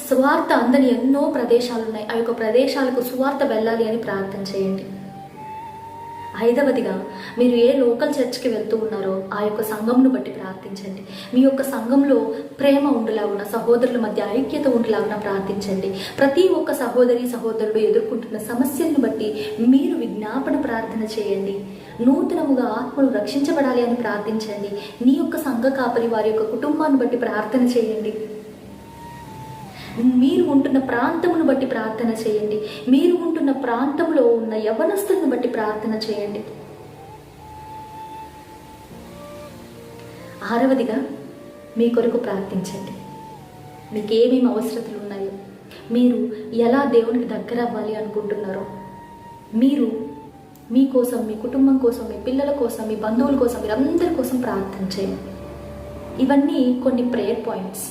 సువార్త అందని ఎన్నో ప్రదేశాలు ఉన్నాయి. ఆ యొక్క ప్రదేశాలకు సువార్త వెళ్ళాలి అని ప్రార్థన చేయండి. 5వదిగా, మీరు ఏ లోకల్ చర్చ్కి వెళ్తూ ఉన్నారో ఆ యొక్క సంఘంను బట్టి ప్రార్థించండి. మీ యొక్క సంఘంలో ప్రేమ ఉండేలాగున, సహోదరుల మధ్య ఐక్యత ఉండేలాగున ప్రార్థించండి. ప్రతి ఒక్క సహోదరుడు ఎదుర్కొంటున్న సమస్యలను బట్టి మీరు విజ్ఞాపన ప్రార్థన చేయండి. నూతనముగా ఆత్మలు రక్షించబడాలి అని ప్రార్థించండి. నీ యొక్క సంఘ కాపరి వారి యొక్క కుటుంబాన్ని బట్టి ప్రార్థన చేయండి. మీరు ఉంటున్న ప్రాంతమును బట్టి ప్రార్థన చేయండి. మీరు ఉంటున్న ప్రాంతంలో ఉన్న యవ్వనస్తులను బట్టి ప్రార్థన చేయండి. 6వదిగా, మీ కొరకు ప్రార్థించండి. మీకు ఏమేమి అవసరతలు ఉన్నాయో, మీరు ఎలా దేవునికి దగ్గర అవ్వాలి అనుకుంటున్నారో, మీరు మీకోసం, మీ కుటుంబం కోసం, మీ పిల్లల కోసం, మీ బంధువుల కోసం, మీరందరి కోసం ప్రార్థన చేయండి. ఇవన్నీ కొన్ని ప్రేయర్ పాయింట్స్.